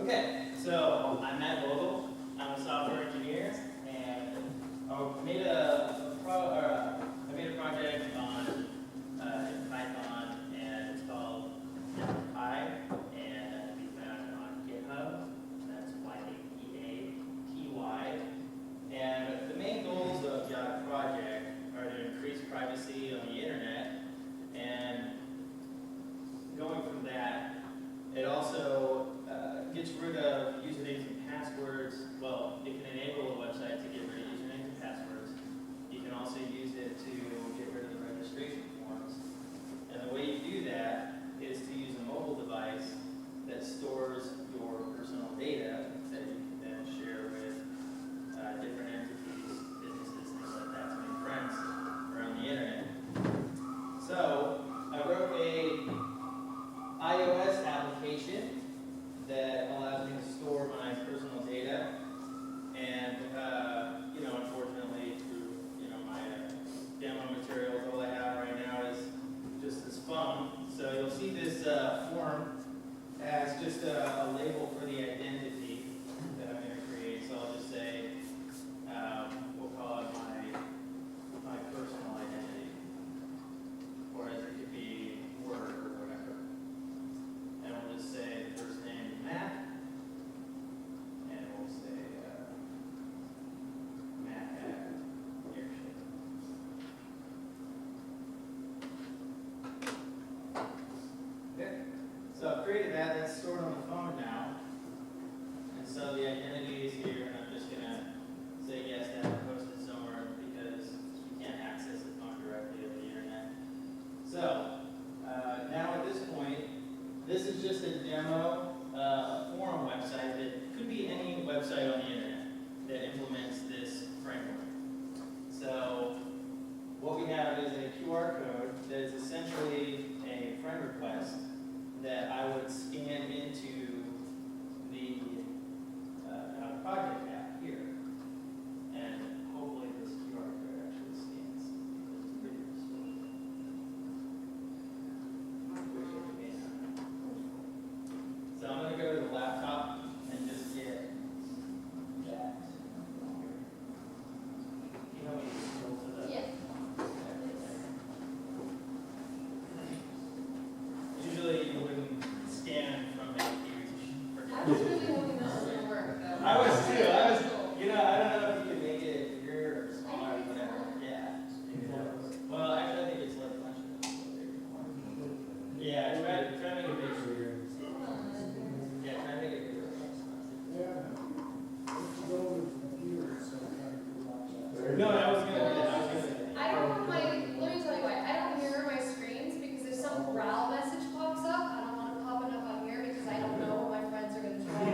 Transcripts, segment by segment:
Okay, so I'm Matt Vogel. I'm a software engineer, and I made a project on Python, and it's called Pi, and that can be found on GitHub. That's Y-A-P-A-T-Y. And the main goals of the project are to increase privacy on the internet, and going from that, it also gets rid of usernames and passwords. Well, it can enable a website to get rid of usernames and passwords. You can also use it to get rid of the registration forms. And the way you do that is to use a mobile device that stores your personal data that you can then share with different entities, businesses, things like that, to make friends around the internet. So I wrote a iOS application that allows me to store my personal data, and unfortunately, through my demo materials, all I have right now is just this phone. So you'll see this form as just a label for the identity that I'm going to create. So I'll just say we'll call it my personal identity, or it could be Word or whatever. And we'll just say the first name is Matt, and we'll say Matt at Airship. Okay, so I've created that. That's stored on the phone now. And so the identity is here, and I'm just going to say yes to have it posted somewhere because you can't access the phone directly over the internet. So now at this point, this is just a demo, forum website that could be any website on the internet that implements this framework. So what we have is a QR code that is essentially a friend request that I would scan into the project app here. And hopefully this QR code actually scans because it's pretty useful. So I'm going to go to the laptop and just get that. You know when you scroll to the... Yeah. Usually you wouldn't scan from that huge. I was really hoping this was going to work, though. I was too. I don't know if you could make it bigger or smaller or whatever. Yeah. Well, actually, I think it's like much bigger. Yeah, try to make it bigger. Yeah, try to make it bigger. No, I was gonna do that. I don't want let me tell you why. I don't mirror my screens because if some growl message pops up, I don't want it popping up on here because I don't know what my friends are going to try.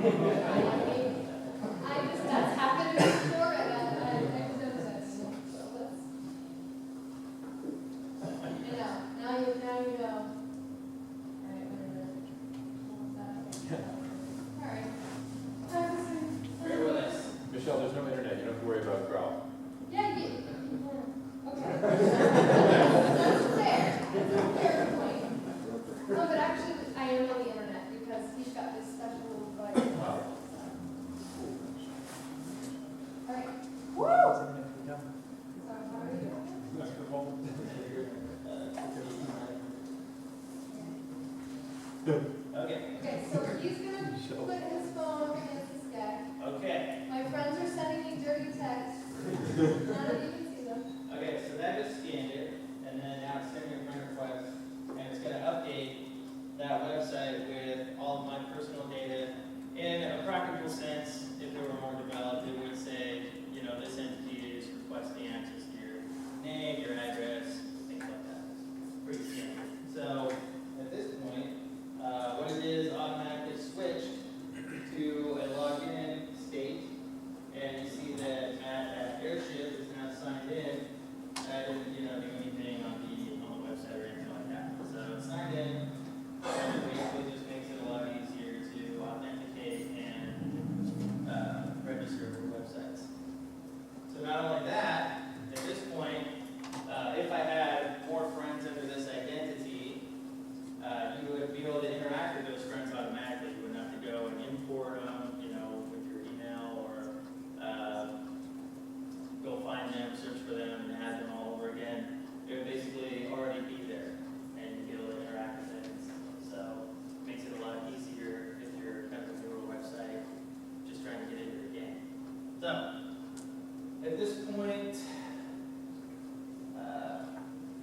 this point,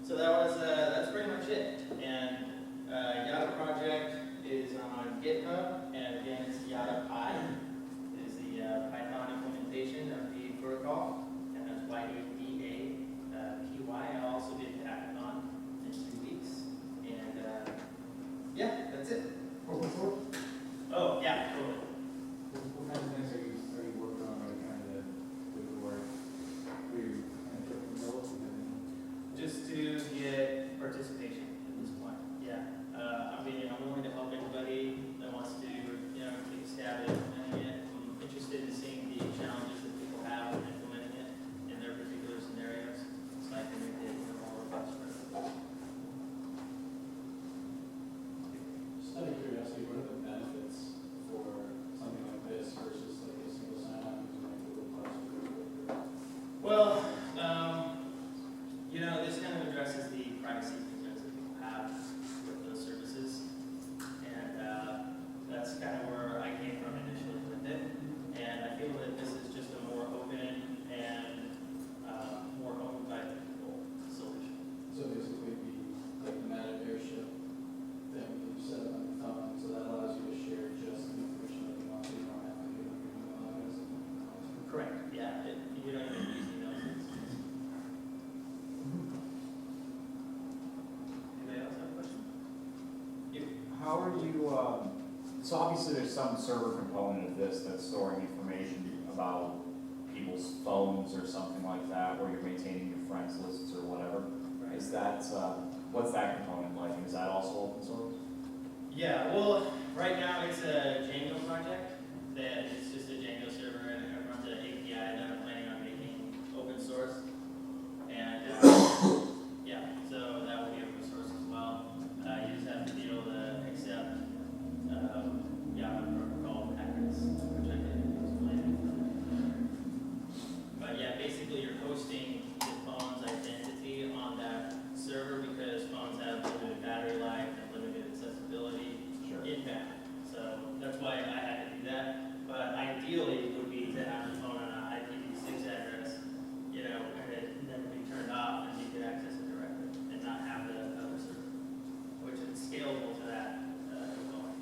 so that's pretty much it. And Yada project is on GitHub, and again, it's Yada Pi. It is the Python implementation of the protocol, and that's YADAPY. I'll also be at Hackathon in 2 weeks, and yeah, that's it. Open source? Oh yeah, totally. What kind of things are you working on right now to do the work? Are you kind of taking notes? Just to get participation at this point. Yeah. I'm willing to help anybody that wants to, take a stab at implementing it. I'm interested in seeing the challenges that people have in implementing it in their particular scenarios, so I can make it more robust for everybody. Just out of curiosity, what are the benefits for something like this versus like a single sign-on using like Google Plus or whatever? Well, this kind of addresses the privacy concerns that people have with those services, and that's kind of where I came from initially with it. And I feel that this is just a more open and more owned by the people solution. So basically the like the Meetup Airship thing that you set up on your phone, so that allows you to share just the information that you want, so you don't have to give them your email address. Correct. Yeah. You don't even use emails. Anybody else have a question? How are you, so obviously there's some server component of this that's storing information about people's phones or something like that, where you're maintaining your friends lists or whatever. Right. Is that, what's that component like? And is that also open source? Yeah, well, right now it's a Django project that it's just a Django server and it runs an API that I'm planning on making open source. And yeah, so that will be open source as well. You just have to be able to accept protocol packets, which I can explain. But yeah, basically you're hosting the phone's identity on that server because phones have limited battery life and limited accessibility inbound. So that's why I had to do that. But ideally it would be to have the phone on an IPv6 address, and then be turned off and you could access it directly and not have the other server, which is scalable to that phone.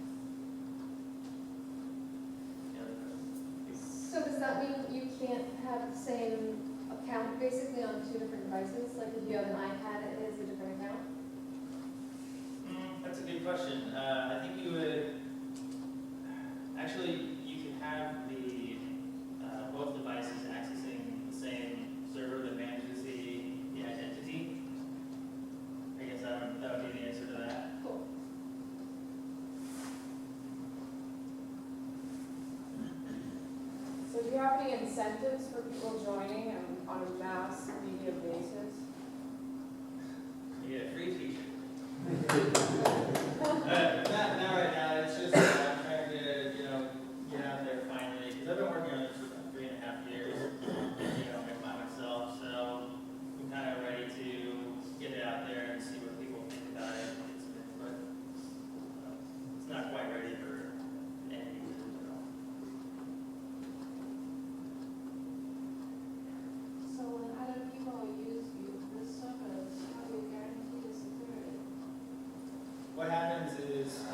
So does that mean you can't have the same account basically on 2 different devices? Like if you have an iPad, it is a different account? That's a good question. I think you would, actually, you could have the both devices accessing the same server that manages the identity. I guess that would be the answer to that. Cool. So do you have any incentives for people joining on a mass media basis? You get a free t-shirt. Not right now. It's just I'm trying to, get out there finally because I've been working on this for about 3.5 years, by myself. So I'm kind of ready to get it out there and see what people think about it. But it's not quite ready for end users at all. So when other people use this service, how do you guarantee the security? What happens is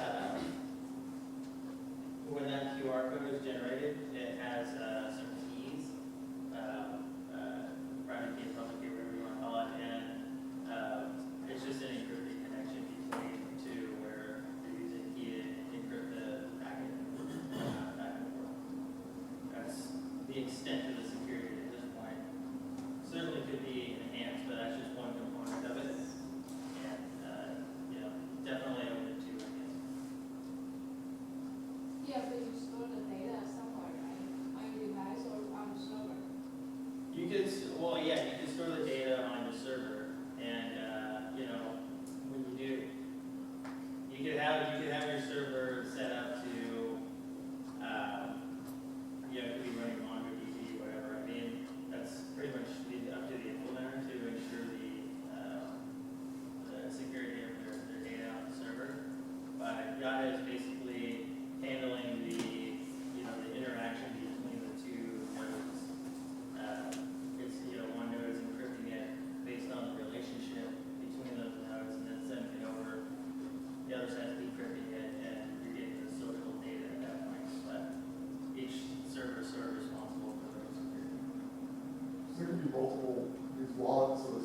when that QR code is generated, it has some keys, private key, public key, whatever you want to call it, and it's just an encrypted connection between the two where you're using a key to encrypt the packet back and forth. That's the extent of the security at this point. Certainly could be enhanced, but that's just one component of it. Definitely open to it. Yeah, but you store the data somewhere, right? On your device or on the server? You could, you can store the data on your server, and when you do, you could have your server set up to, it could be running MongoDB, whatever.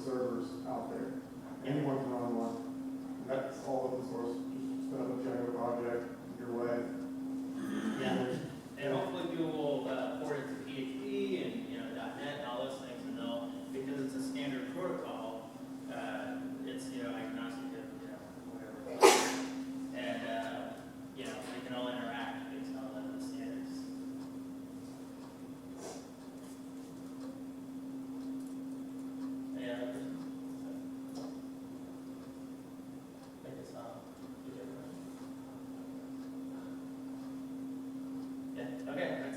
servers out there. Anyone can run one. That's all open source. Just spin up a Django project your way. Yeah. And hopefully people will port it to PHP and, .NET and all those things, and they'll, because it's a standard protocol, it's, agnostic of, whatever. And, they can all interact based on the standards. Any other questions? I guess I'll do it. Yeah, okay.